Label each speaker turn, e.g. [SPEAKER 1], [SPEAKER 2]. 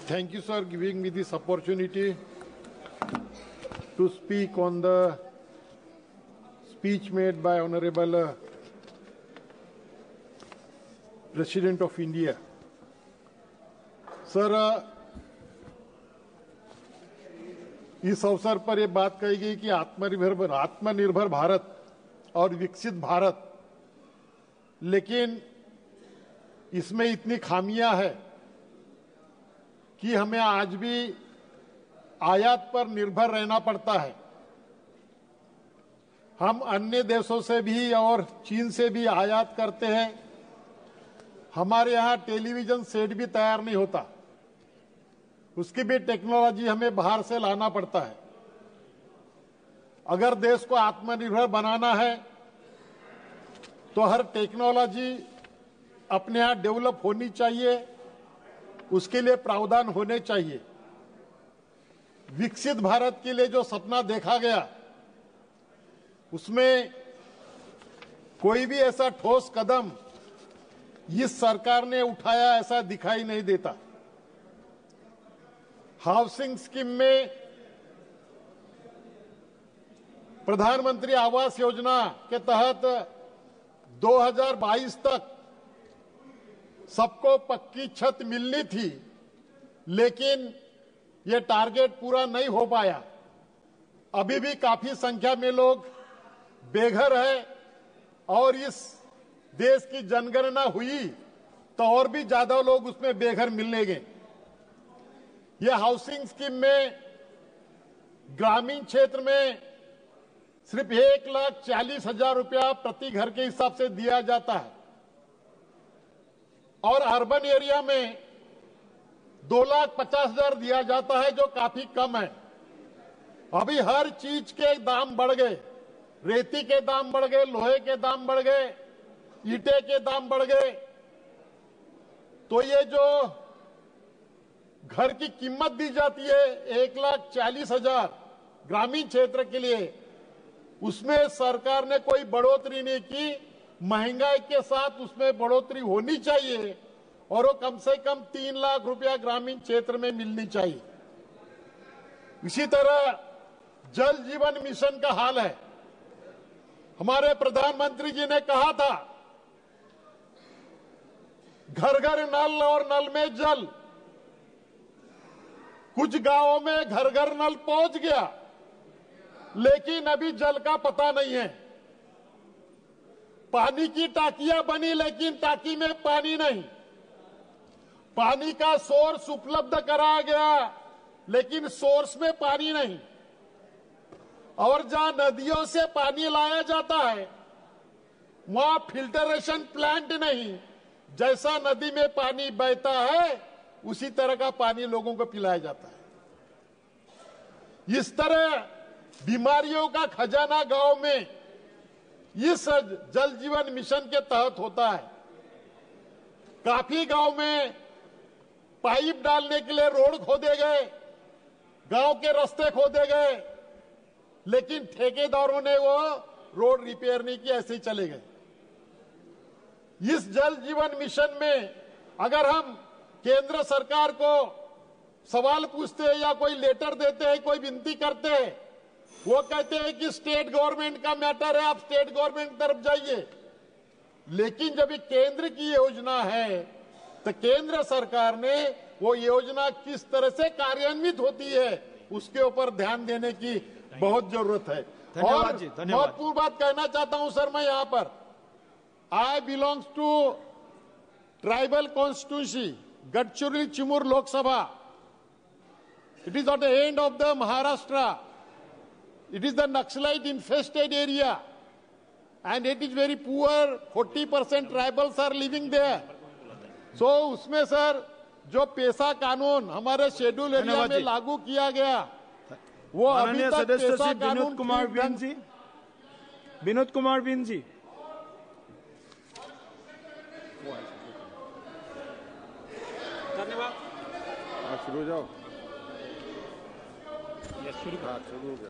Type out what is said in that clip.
[SPEAKER 1] Thank you, sir, giving me this opportunity to speak on the speech made by Honorable President of India. Sir, इस अवसर पर यह बात कही गई कि आत्मनिर्भर भारत और विकसित भारत, लेकिन इसमें इतनी खामियां हैं कि हमें आज भी आयात पर निर्भर रहना पड़ता है। हम अन्य देशों से भी और चीन से भी आयात करते हैं। हमारे यहाँ टेलीविजन सेट भी तैयार नहीं होता, उसकी भी टेक्नोलॉजी हमें बाहर से लाना पड़ता है। अगर देश को आत्मनिर्भर बनाना है तो हर टेक्नोलॉजी अपने यहाँ डेवलप होनी चाहिए, उसके लिए प्रावधान होने चाहिए। विकसित भारत के लिए जो सपना देखा गया, उसमें कोई भी ऐसा ठोस कदम इस सरकार ने उठाया ऐसा दिखाई नहीं देता। हाउसिंग स्कीम में प्रधानमंत्री आवास योजना के तहत 2022 तक सबको पक्की छत मिलनी थी, लेकिन ये टारगेट पूरा नहीं हो पाया। अभी भी काफी संख्या में लोग बेघर हैं और इस देश की जनगणना हुई तो और भी ज्यादा लोग उसमें बेघर मिलेंगे। यह हाउसिंग स्कीम में ग्रामीण क्षेत्र में सिर्फ 1,40,000 रुपया प्रति घर के हिसाब से दिया जाता है और अर्बन एरिया में 2,50,000 दिया जाता है, जो काफी कम है। अभी हर चीज के दाम बढ़ गए, रेती के दाम बढ़ गए, लोहे के दाम बढ़ गए, ईंटे के दाम बढ़ गए। तो ये जो घर की कीमत दी जाती है 1,40,000 ग्रामीण क्षेत्र के लिए, उसमें सरकार ने कोई बढ़ोतरी नहीं की। महंगाई के साथ उसमें बढ़ोतरी होनी चाहिए और वो कम से कम 3 लाख रुपया ग्रामीण क्षेत्र में मिलनी चाहिए। इसी तरह जल जीवन मिशन का हाल है। हमारे प्रधानमंत्री जी ने कहा था घर घर नल और नल में जल। कुछ गांवों में घर घर नल पहुंच गया, लेकिन अभी जल का पता नहीं है। पानी की टाकियां बनी, लेकिन टाकी में पानी नहीं। पानी का सोर्स उपलब्ध कराया गया, लेकिन सोर्स में पानी नहीं। और जहां नदियों से पानी लाया जाता है वहां फिल्टरेशन प्लांट नहीं। जैसा नदी में पानी बहता है उसी तरह का पानी लोगों को पिलाया जाता है। इस तरह बीमारियों का खजाना गांव में इस जल जीवन मिशन के तहत होता है। काफी गांव में पाइप डालने के लिए रोड खोदे गए, गांव के रास्ते खोदे गए, लेकिन ठेकेदारों ने वो रोड रिपेयर नहीं किया, ऐसे ही चले गए। इस जल जीवन मिशन में अगर हम केंद्र सरकार को सवाल पूछते हैं या कोई लेटर देते हैं, कोई विनती करते हैं, वो कहते हैं कि स्टेट गवर्नमेंट का मैटर है, आप स्टेट गवर्नमेंट तरफ जाइए। लेकिन जब ये केंद्र की योजना है तो केंद्र सरकार ने वो योजना किस तरह से कार्यान्वित होती है उसके ऊपर ध्यान देने की बहुत जरूरत है। और महत्वपूर्ण बात कहना चाहता हूं सर, मैं यहां पर I belongs to tribal constituency Gadchiroli Chimur Lok Sabha. It is at the end of the Maharashtra. It is the Naxalite infested area and it is very poor. 40% tribals are living there. So उसमें sir जो पेशा कानून हमारे schedule area में लागू किया गया वो अभी तक पेशा कानून
[SPEAKER 2] विनोद कुमार बिन जी
[SPEAKER 3] धन्यवाद। शुरू हो जाओ।
[SPEAKER 2] शुरू